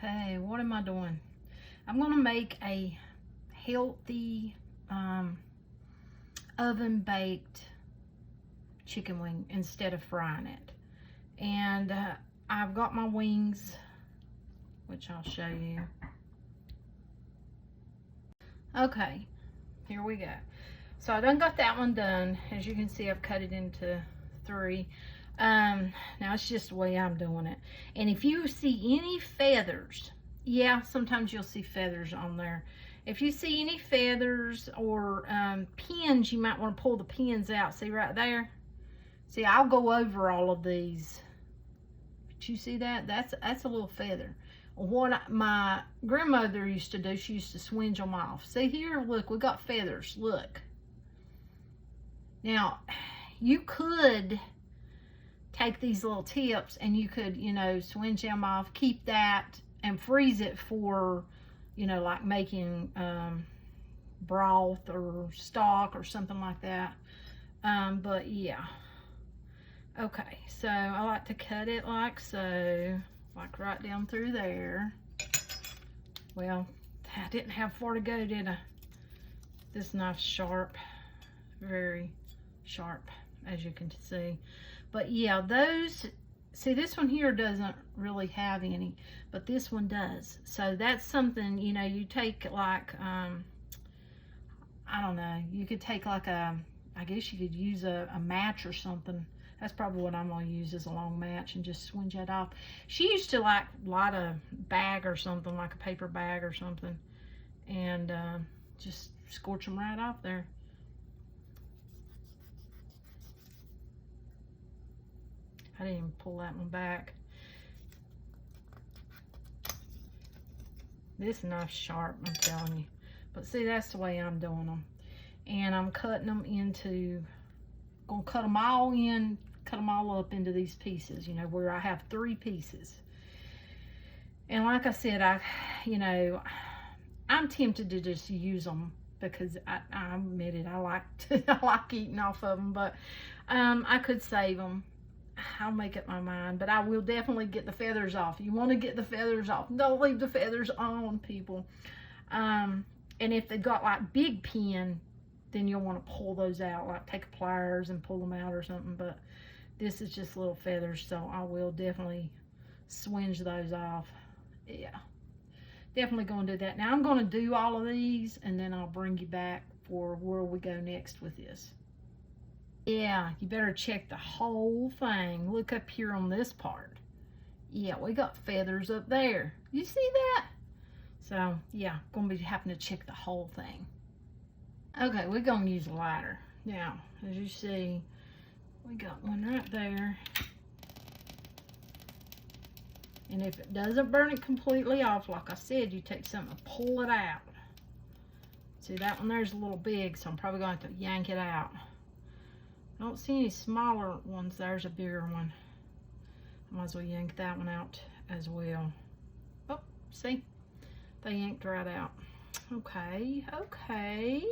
Okay, what am I doing? I'm gonna make a healthy oven baked chicken wing instead of frying it. And I've got my wings, which I'll show you. Okay, here we go. So I done got that one done. As you can see, I've cut it into 3. Now it's just the way I'm doing it. And if you see any feathers, yeah, sometimes you'll see feathers on there. If you see any feathers or pins, you might want to pull the pins out. See right there? See, I'll go over all of these. But you see that? That's a little feather. What my grandmother used to do, she used to swinge them off. See here? Look, we got feathers. Look. Now, you could take these little tips and you could, you know, swinge them off, keep that and freeze it for, you know, like making broth or stock or something like that. But yeah. Okay, so I like to cut it like so, like right down through there. Well, I didn't have far to go, did I? This knife's sharp, very sharp, as you can see. But yeah, those, see, this one here doesn't really have any, but this one does. So that's something, you know, you take like, I don't know, you could take like I guess you could use a match or something. That's probably what I'm gonna use, is a long match, and just swinge that off. She used to like light a bag or something, like a paper bag or something, and just scorch them right off there. I didn't even pull that one back. This knife's sharp, I'm telling you. But see, that's the way I'm doing them. And I'm cutting them into, gonna cut them all in, cut them all up into these pieces, you know, where I have 3 pieces. And like I said, you know, I'm tempted to just use them because I admit it, I like eating off of them, but I could save them. I'll make up my mind, but I will definitely get the feathers off. You want to get the feathers off. Don't leave the feathers on, people. And if they've got like big pin, then you'll want to pull those out, like take pliers and pull them out or something. But this is just little feathers, so I will definitely swinge those off. Yeah, definitely going to do that. Now I'm going to do all of these, and then I'll bring you back for where we go next with this. Yeah, you better check the whole thing. Look up here on this part. Yeah, we got feathers up there. You see that? So, yeah, going to be having to check the whole thing. Okay, we're going to use a lighter. Now, as you see, we got one right there. And if it doesn't burn it completely off, like I said, you take something to pull it out. See, that one there's a little big, so I'm probably going to have to yank it out. I don't see any smaller ones. There's a bigger one. I might as well yank that one out as well. Oh, see? They yanked right out. Okay, okay.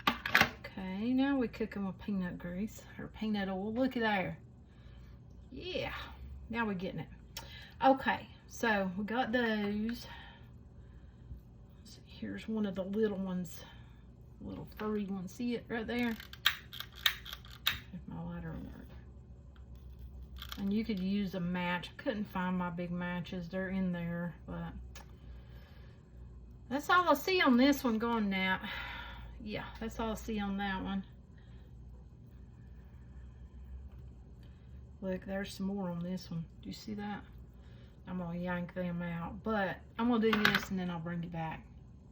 Okay, now we cook them with peanut grease or peanut oil. Look at there. Yeah, now we're getting it. Okay, so we got those. So here's one of the little ones, little furry one. See it right there? If my lighter will work. And you could use a match. I couldn't find my big matches. They're in there, but that's all I see on this one going now. Yeah, that's all I see on that one. Look, there's some more on this one. Do you see that? I'm gonna yank them out, but I'm gonna do this and then I'll bring you back.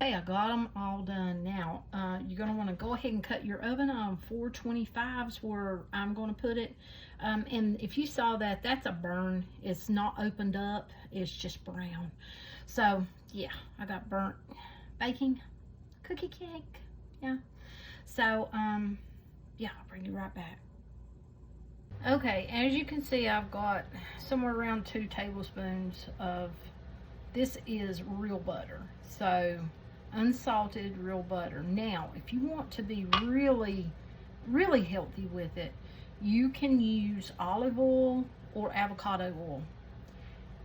Okay, I got them all done. Now, you're gonna wanna go ahead and cut your oven on 425s where I'm gonna put it. And if you saw that, that's a burn. It's not opened up, it's just brown. So, yeah, I got burnt baking cookie cake. Yeah. So, yeah, I'll bring you right back. Okay, as you can see, I've got somewhere around 2 tablespoons of, this is real butter. So, unsalted real butter. Now, if you want to be really, really healthy with it, you can use olive oil or avocado oil.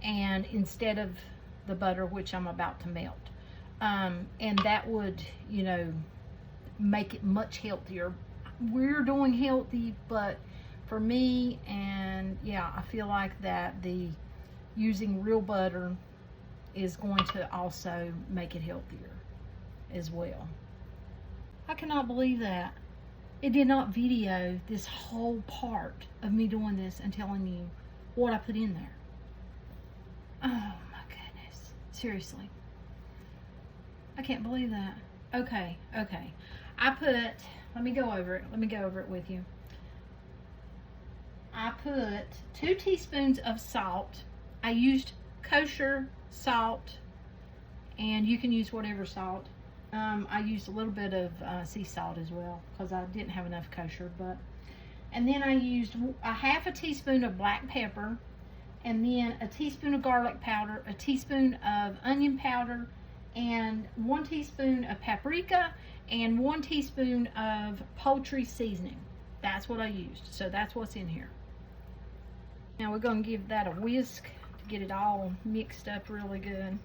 And instead of the butter, which I'm about to melt. And that would, you know, make it much healthier. We're doing healthy, but for me, and yeah, I feel like that the using real butter is going to also make it healthier as well. I cannot believe that. It did not video this whole part of me doing this and telling you what I put in there. Oh my goodness. Seriously. I can't believe that. Okay. I put, let me go over it with you. I put 2 teaspoons of salt. I used kosher salt, and you can use whatever salt. I used a little bit of sea salt as well because I didn't have enough kosher. And then I used a half a teaspoon of black pepper, and then a teaspoon of garlic powder, a teaspoon of onion powder, and 1 teaspoon of paprika, and 1 teaspoon of poultry seasoning. That's what I used. So that's what's in here. Now we're going to give that a whisk to get it all mixed up really good.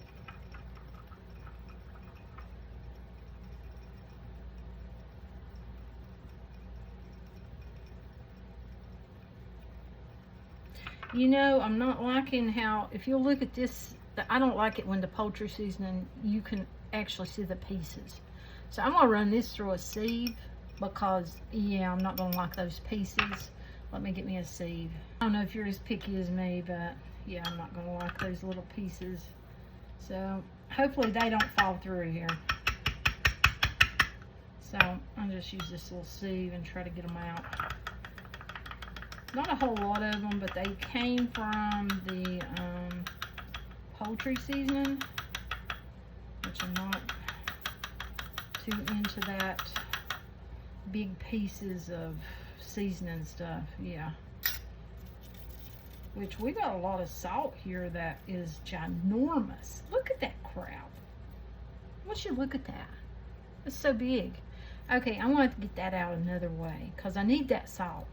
You know, I'm not liking how, if you look at this, I don't like it when the poultry seasoning, you can actually see the pieces. So I'm going to run this through a sieve because, yeah, I'm not going to like those pieces. Let me get me a sieve. I don't know if you're as picky as me, but yeah, I'm not going to like those little pieces. So hopefully they don't fall through here. So I'll just use this little sieve and try to get them out. Not a whole lot of them, but they came from the poultry seasoning, which I'm not too into that big pieces of seasoning stuff. Yeah, which we got a lot of salt here that is ginormous. Look at that crap. What you look at that? It's so big. Okay, I'm going to have to get that out another way because I need that salt.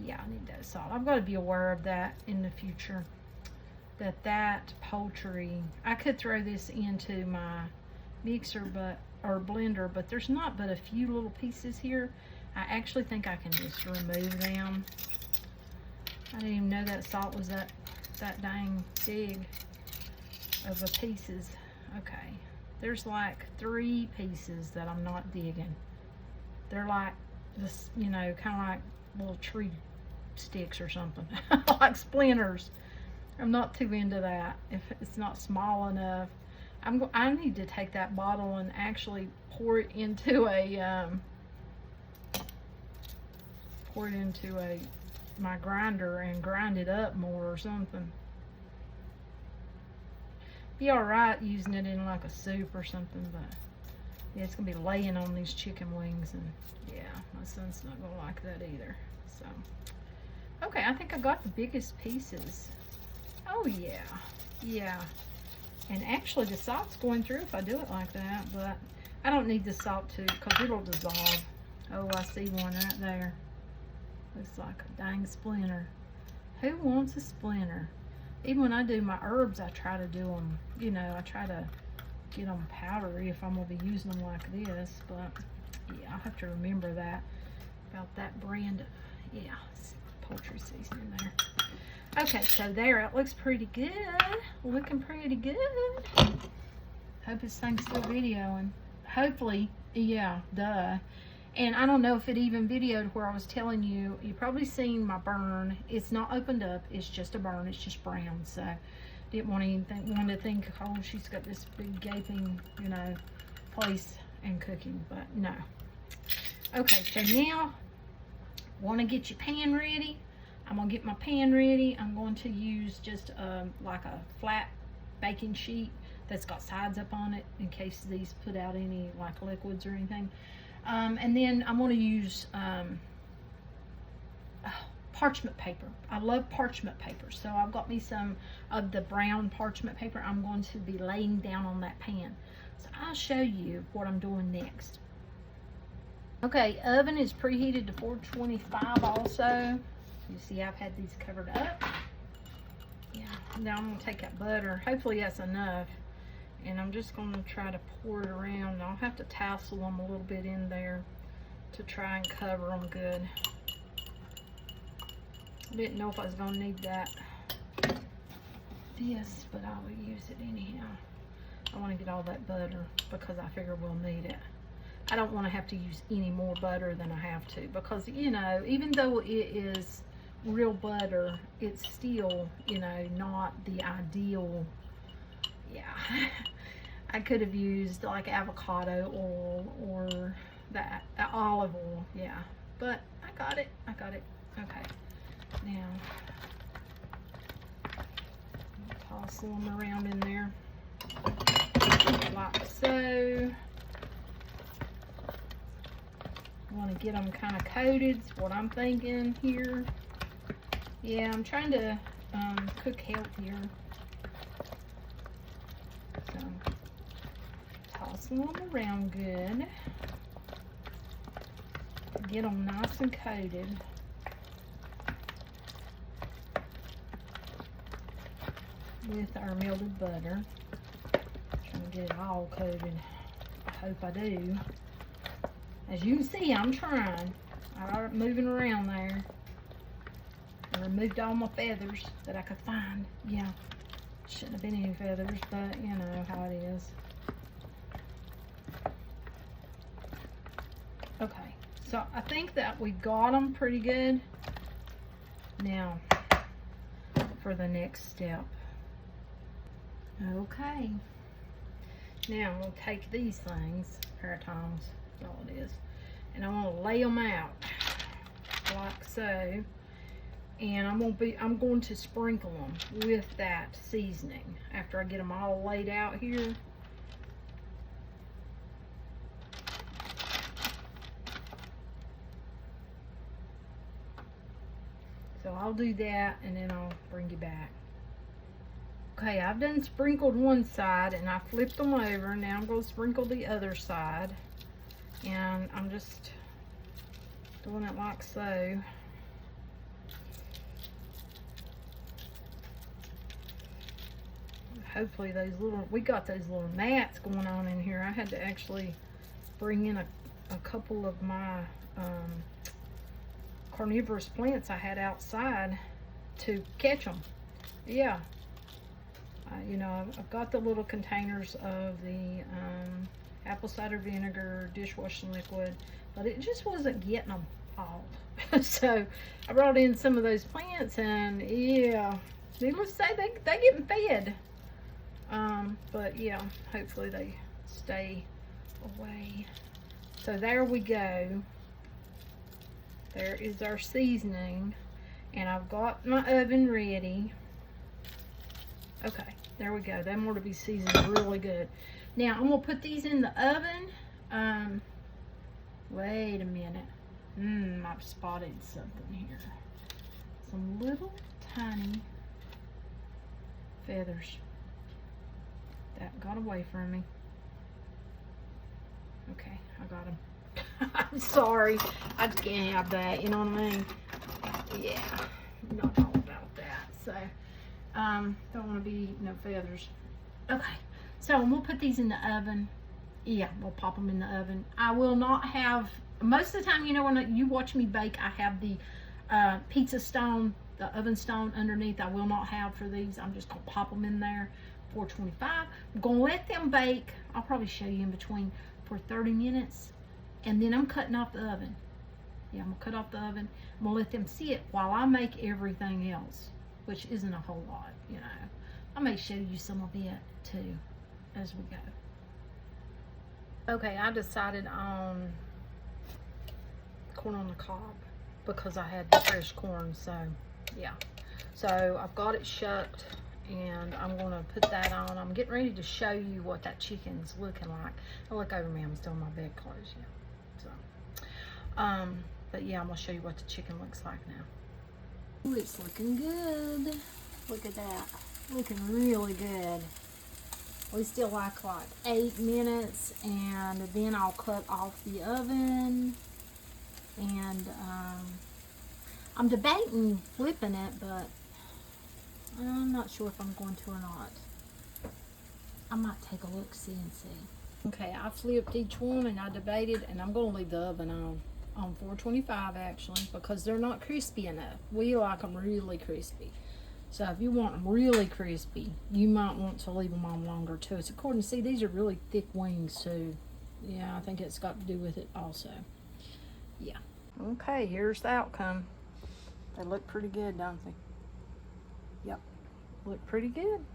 Yeah, I need that salt. I've got to be aware of that in the future. That poultry, I could throw this into my mixer or blender, but there's not but a few little pieces here. I actually think I can just remove them. I didn't even know that salt was that dang big of a pieces. Okay, there's like 3 pieces that I'm not digging. They're like this, you know, kind of like little tree sticks or something. Like splinters. I'm not too into that. If it's not small enough, I need to take that bottle and actually pour it into my grinder and grind it up more or something. Be all right using it in like a soup or something, but yeah, it's gonna be laying on these chicken wings, and yeah, my son's not gonna like that either. So, okay, I think I got the biggest pieces. Oh yeah. And actually the salt's going through if I do it like that, but I don't need the salt to, because it'll dissolve. Oh, I see one right there. Looks like a dang splinter. Who wants a splinter? Even when I do my herbs, I try to do them, you know, I try to get them powdery if I'm going to be using them like this, but yeah, I'll have to remember that about that brand of, yeah, poultry seasoning there. Okay, so there, it looks pretty good. Looking pretty good. Hope this thing's still videoing. Hopefully, yeah, duh. And I don't know if it even videoed where I was telling you, you probably seen my burn. It's not opened up, it's just a burn, it's just brown. So didn't want to think, oh, she's got this big gaping, you know, place and cooking, but no. Okay, so now, want to get your pan ready. I'm going to get my pan ready. I'm going to use just like a flat baking sheet that's got sides up on it in case these put out any like liquids or anything. And then I'm going to use parchment paper. I love parchment paper. So I've got me some of the brown parchment paper I'm going to be laying down on that pan. So I'll show you what I'm doing next. Okay, oven is preheated to 425 also. You see I've had these covered up. Yeah, now I'm gonna take that butter. Hopefully that's enough. And I'm just gonna try to pour it around. I'll have to tassel them a little bit in there to try and cover them good. I didn't know if I was gonna need this, but I will use it anyhow. I want to get all that butter because I figure we'll need it. I don't want to have to use any more butter than I have to, because, you know, even though it is real butter, it's still, you know, not the ideal. Yeah. I could have used like avocado oil or that olive oil. Yeah, but I got it. Okay, now toss them around in there like so. I want to get them kind of coated, is what I'm thinking here. Yeah, I'm trying to cook healthier. So, tossing them around good. Get them nice and coated. With our melted butter. Trying to get it all coated. I hope I do. As you can see, I'm trying. I'm moving around there. I removed all my feathers that I could find. Yeah, shouldn't have been any feathers, but you know how it is. Okay, so I think that we got them pretty good. Now, for the next step. Okay. Now, I'm going to take these things, pair of tongs, that's all it is, and I'm going to lay them out like so. And I'm going to sprinkle them with that seasoning after I get them all laid out here. So I'll do that and then I'll bring you back. Okay, I've done sprinkled one side and I flipped them over. Now I'm going to sprinkle the other side. And I'm just doing it like so. Hopefully we got those little gnats going on in here. I had to actually bring in a couple of my carnivorous plants I had outside to catch them. Yeah. You know, I've got the little containers of the apple cider vinegar, dishwashing liquid, but it just wasn't getting them all. So I brought in some of those plants and yeah, needless to say, they getting fed. But yeah, hopefully they stay away. So there we go. There is our seasoning, and I've got my oven ready. Okay, there we go. Them ought to be seasoned really good. Now I'm gonna put these in the oven. Wait a minute. I've spotted something here. Some little tiny feathers that got away from me. Okay, I got them. I'm sorry, I just can't have that, you know what I mean? Yeah, I'm not all about that. So, don't want to be no feathers. Okay, so I'm gonna put these in the oven. Yeah, we'll pop them in the oven. I will not have, most of the time, you know, when you watch me bake, I have the pizza stone, the oven stone underneath. I will not have for these. I'm just gonna pop them in there. 425. I'm gonna let them bake. I'll probably show you in between for 30 minutes, and then I'm cutting off the oven. Yeah, I'm gonna cut off the oven. I'm gonna let them sit while I make everything else, which isn't a whole lot, you know. I may show you some of it too as we go. Okay, I decided on corn on the cob because I had the fresh corn, so yeah. So I've got it shucked and I'm gonna put that on. I'm getting ready to show you what that chicken's looking like. Oh, look over me, I'm still in my bed clothes, yeah. So, but yeah, I'm gonna show you what the chicken looks like now. Ooh, it's looking good. Look at that, looking really good. We still like 8 minutes, and then I'll cut off the oven. And I'm debating flipping it, but I'm not sure if I'm going to or not. I might take a look, see and see. Okay, I flipped each one and I debated, and I'm going to leave the oven on 425 actually, because they're not crispy enough. We like them really crispy. So if you want them really crispy, you might want to leave them on longer too. It's according to, see, these are really thick wings too. Yeah, I think it's got to do with it also. Yeah. Okay, here's the outcome. They look pretty good, don't they? Yep, look pretty good.